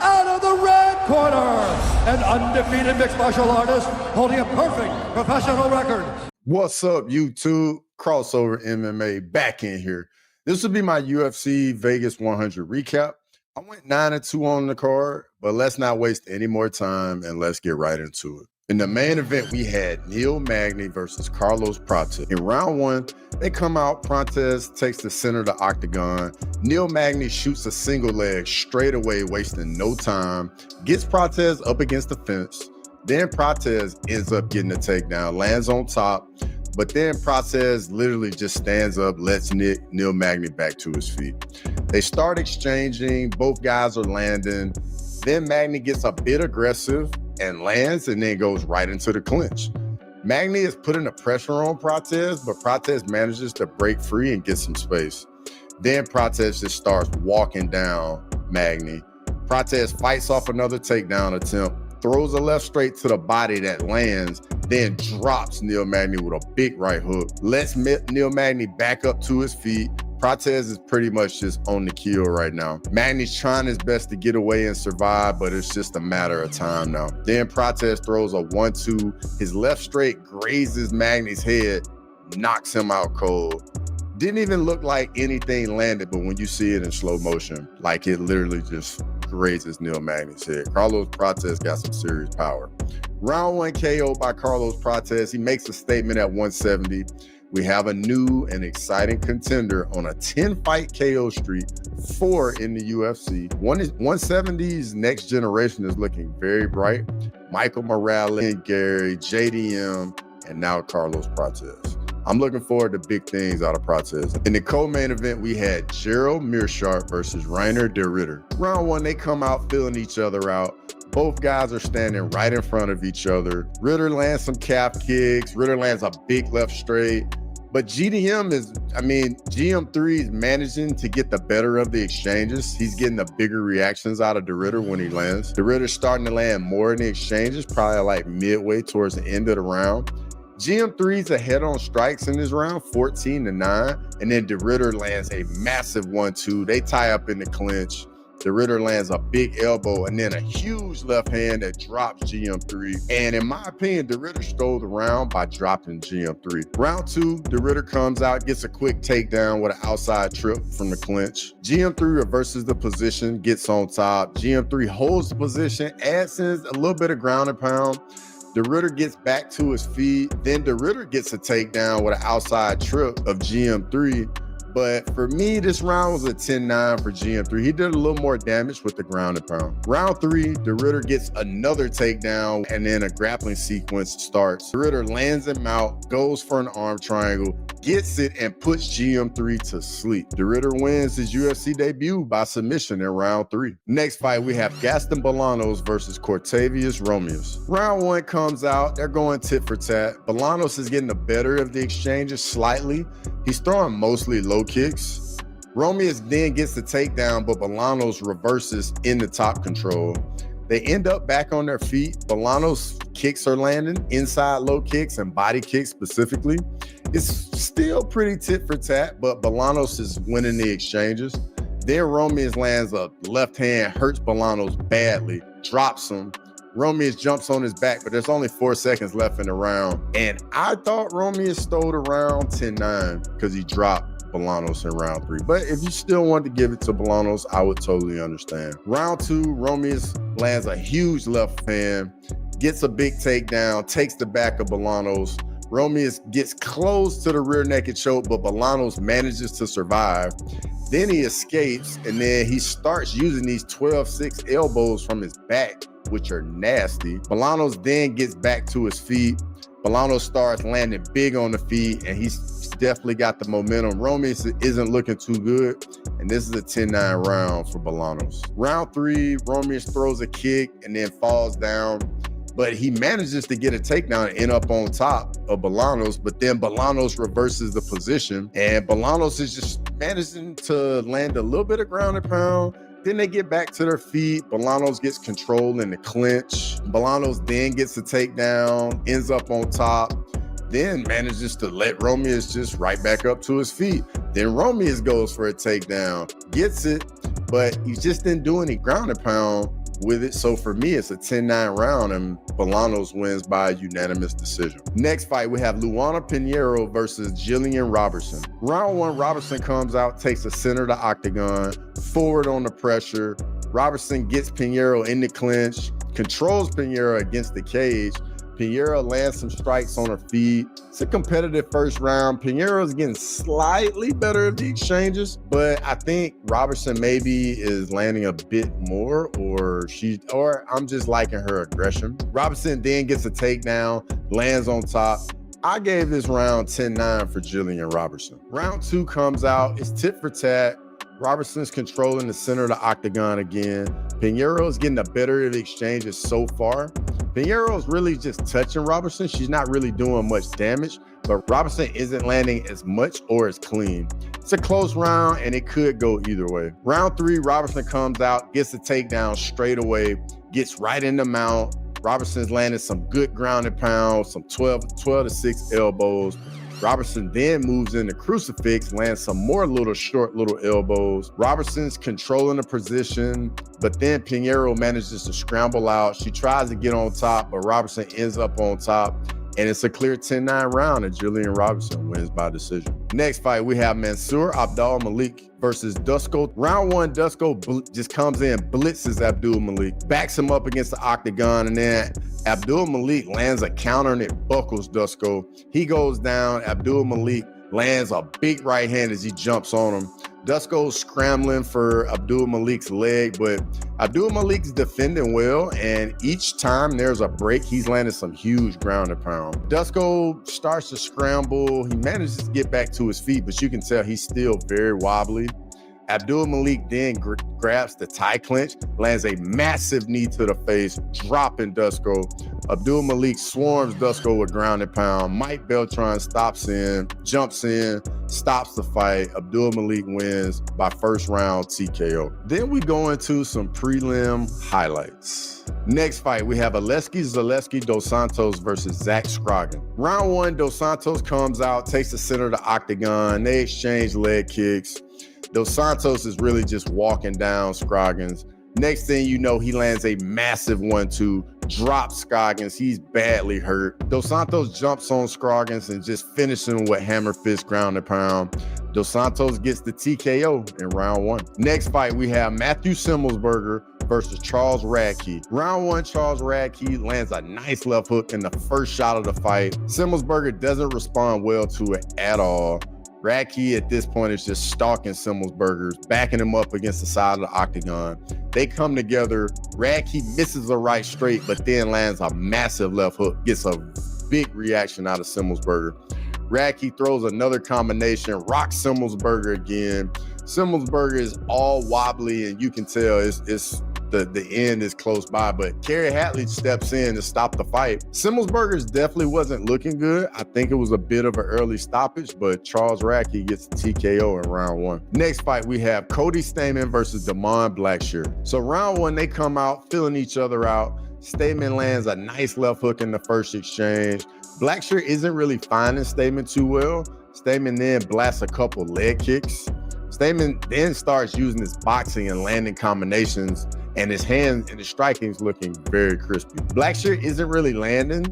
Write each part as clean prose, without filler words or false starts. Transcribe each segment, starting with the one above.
out of the red corner, an undefeated mixed martial artist holding a perfect professional record. What's up, YouTube? Crossover MMA back in here. This will be my UFC Vegas 100 recap. I went 9-2 on the card, but let's not waste any more time and let's get right into it. In the main event, we had Neil Magny versus Carlos Prates. In round one, they come out, Prates takes the center of the octagon. Neil Magny shoots a single leg straight away, wasting no time, gets Prates up against the fence. Then Prates ends up getting a takedown, lands on top, but then Prates literally just stands up, lets Neil Magny back to his feet. They start exchanging, both guys are landing. Then Magny gets a bit aggressive and lands and then goes right into the clinch. Magny is putting the pressure on Prates, but Prates manages to break free and get some space. Then Prates just starts walking down Magny. Prates fights off another takedown attempt, throws a left straight to the body that lands, then drops Neil Magny with a big right hook, lets Neil Magny back up to his feet. Prates is pretty much just on the kill right now. Magny's trying his best to get away and survive, but it's just a matter of time now. Then Prates throws a 1-2. His left straight grazes Magny's head, knocks him out cold. Didn't even look like anything landed, but when you see it in slow motion, like it literally just grazes Neil Magny's head. Carlos Prates got some serious power. Round one KO by Carlos Prates. He makes a statement at 170. We have a new and exciting contender on a 10-fight KO streak, 4 in the UFC. 170's next generation is looking very bright. Michael Morales, Gary, JDM, and now Carlos Prates. I'm looking forward to big things out of Prates. In the co-main event, we had Gerald Meerschaert versus Reiner de Ritter. Round one, they come out feeling each other out. Both guys are standing right in front of each other. Ritter lands some calf kicks. Ritter lands a big left straight. But GM3 is managing to get the better of the exchanges. He's getting the bigger reactions out of de Ritter when he lands. De Ritter's starting to land more in the exchanges, probably like midway towards the end of the round. GM3's ahead on strikes in this round, 14-9. And then de Ritter lands a massive 1-2. They tie up in the clinch. De Ritter lands a big elbow and then a huge left hand that drops GM3. And in my opinion, de Ritter stole the round by dropping GM3. Round two, de Ritter comes out, gets a quick takedown with an outside trip from the clinch. GM3 reverses the position, gets on top. GM3 holds the position, adds in a little bit of ground and pound. De Ritter gets back to his feet. Then de Ritter gets a takedown with an outside trip of GM3. But for me, this round was a 10-9 for GM3. He did a little more damage with the ground and pound. Round three, de Ritter gets another takedown and then a grappling sequence starts. De Ritter lands him out, goes for an arm triangle, gets it, and puts GM3 to sleep. De Ritter wins his UFC debut by submission in round three. Next fight, we have Gaston Bolanos versus Cortavious Romious. Round one comes out. They're going tit for tat. Bolanos is getting the better of the exchanges slightly. He's throwing mostly low kicks. Romious then gets the takedown, but Bolanos reverses in the top control. They end up back on their feet. Bolanos kicks are landing, inside low kicks and body kicks specifically. It's still pretty tit for tat, but Bolanos is winning the exchanges. Then Romious lands a left hand, hurts Bolanos badly, drops him. Romious jumps on his back, but there's only 4 seconds left in the round. And I thought Romious stole the round 10-9 because he dropped Bolanos in round three. But if you still want to give it to Bolanos, I would totally understand. Round two, Romious lands a huge left hand, gets a big takedown, takes the back of Bolanos. Romious gets close to the rear naked choke, but Bolanos manages to survive. Then he escapes, and then he starts using these 12-6 elbows from his back, which are nasty. Bolanos then gets back to his feet. Bolanos starts landing big on the feet, and he's definitely got the momentum. Romious isn't looking too good, and this is a 10-9 round for Bolanos. Round three, Romious throws a kick and then falls down, but he manages to get a takedown and end up on top of Bolanos, but then Bolanos reverses the position, and Bolanos is just managing to land a little bit of ground and pound. Then they get back to their feet. Bolanos gets control in the clinch. Bolanos then gets a takedown, ends up on top, then manages to let Romious just right back up to his feet. Then Romious goes for a takedown, gets it, but he just didn't do any ground and pound with it. So for me, it's a 10-9 round, and Bolanos wins by unanimous decision. Next fight, we have Luana Pinheiro versus Gillian Robertson. Round 1, Robertson comes out, takes the center of the octagon, forward on the pressure. Robertson gets Pinheiro in the clinch, controls Pinheiro against the cage. Pinheiro lands some strikes on her feet. It's a competitive first round. Pinheiro's getting slightly better at the exchanges, but I think Robertson maybe is landing a bit more, or I'm just liking her aggression. Robertson then gets a takedown, lands on top. I gave this round 10-9 for Gillian Robertson. Round 2 comes out. It's tit for tat. Robertson's controlling the center of the octagon again. Pinheiro's getting the better of the exchanges so far. Pinheiro's really just touching Robertson. She's not really doing much damage, but Robertson isn't landing as much or as clean. It's a close round, and it could go either way. Round 3, Robertson comes out, gets the takedown straight away, gets right in the mount. Robertson's landed some good ground and pound, some 12 to 6 elbows. Robertson then moves into crucifix, lands some more short little elbows. Robertson's controlling the position, but then Pinheiro manages to scramble out. She tries to get on top, but Robertson ends up on top. And it's a clear 10-9 round, and Gillian Robertson wins by decision. Next fight, we have Mansur Abdul-Malik versus Dusko. Round 1, Dusko just comes in, blitzes Abdul-Malik, backs him up against the octagon, and then Abdul-Malik lands a counter and it buckles Dusko. He goes down. Abdul-Malik lands a big right hand as he jumps on him. Dusko's scrambling for Abdul-Malik's leg, but Abdul-Malik's defending well, and each time there's a break, he's landed some huge ground and pound. Dusko starts to scramble. He manages to get back to his feet, but you can tell he's still very wobbly. Abdul-Malik then grabs the tie clinch, lands a massive knee to the face, dropping Dusko. Abdul-Malik swarms Dusko with ground and pound. Mike Beltran jumps in, stops the fight. Abdul-Malik wins by first round TKO. Then we go into some prelim highlights. Next fight, we have Zaleski Dos Santos versus Zach Scroggin. Round 1, Dos Santos comes out, takes the center of the octagon. They exchange leg kicks. Dos Santos is really just walking down Scroggins. Next thing you know, he lands a massive 1-2, drops Scroggins. He's badly hurt. Dos Santos jumps on Scroggins and just finishes him with hammer fist ground and pound. Dos Santos gets the TKO in round 1. Next fight, we have Matthew Semelsberger versus Charles Radke. Round 1, Charles Radke lands a nice left hook in the first shot of the fight. Semelsberger doesn't respond well to it at all. Radke at this point is just stalking Semelsberger, backing him up against the side of the octagon. They come together. Radke misses a right straight, but then lands a massive left hook, gets a big reaction out of Semelsberger. Radke throws another combination, rocks Semelsberger again. Semelsberger is all wobbly, and you can tell it's the end is close by, but Kerry Hatley steps in to stop the fight. Semelsberger's definitely wasn't looking good. I think it was a bit of an early stoppage, but Charles Radke gets the TKO in round 1. Next fight, we have Cody Stamann versus Damon Blackshear. So round 1, they come out, filling each other out. Stamann lands a nice left hook in the first exchange. Blackshear isn't really finding Stamann too well. Stamann then blasts a couple leg kicks. Stamann then starts using his boxing and landing combinations, and his hands and his striking is looking very crispy. Blackshear isn't really landing.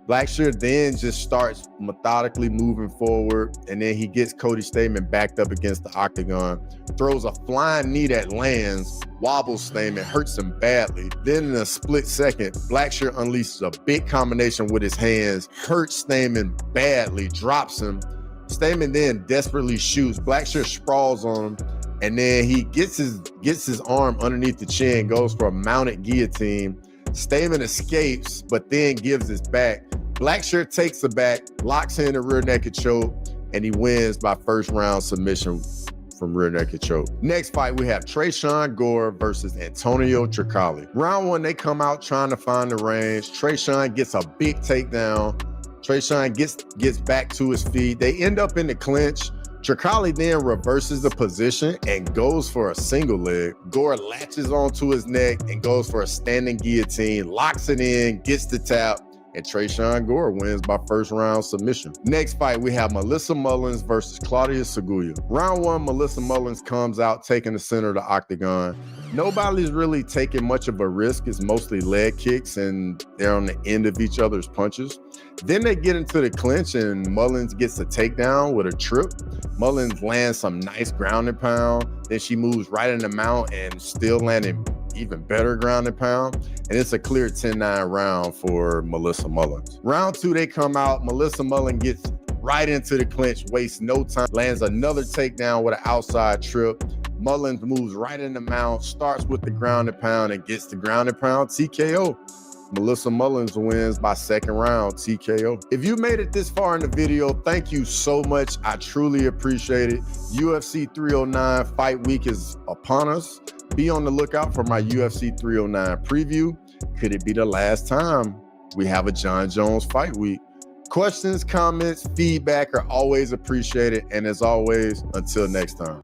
Blackshear then just starts methodically moving forward, and then he gets Cody Stamann backed up against the octagon, throws a flying knee that lands, wobbles Stamann, hurts him badly. Then in a split second, Blackshear unleashes a big combination with his hands, hurts Stamann badly, drops him. Stamann then desperately shoots. Blackshear sprawls on him, and then he gets his arm underneath the chin, goes for a mounted guillotine. Stamann escapes, but then gives his back. Blackshear takes the back, locks in a rear naked choke, and he wins by first round submission from rear naked choke. Next fight, we have Tresean Gore versus Antonio Tricali. Round 1, they come out trying to find the range. Tresean gets a big takedown. Tresean gets back to his feet. They end up in the clinch. Tricali then reverses the position and goes for a single leg. Gore latches onto his neck and goes for a standing guillotine, locks it in, gets the tap, and Trayshawn Gore wins by first round submission. Next fight, we have Melissa Mullins versus Claudia Seguya. Round 1, Melissa Mullins comes out taking the center of the octagon. Nobody's really taking much of a risk. It's mostly leg kicks, and they're on the end of each other's punches. Then they get into the clinch, and Mullins gets a takedown with a trip. Mullins lands some nice ground and pound. Then she moves right in the mount and still landing even better ground and pound. And it's a clear 10-9 round for Melissa Mullins. Round 2, they come out. Melissa Mullins gets right into the clinch, wastes no time, lands another takedown with an outside trip. Mullins moves right in the mount, starts with the ground and pound, and gets the ground and pound TKO. Melissa Mullins wins by second round TKO. If you made it this far in the video, thank you so much. I truly appreciate it. UFC 309 Fight Week is upon us. Be on the lookout for my UFC 309 preview. Could it be the last time we have a Jon Jones Fight Week? Questions, comments, feedback are always appreciated. And as always, until next time.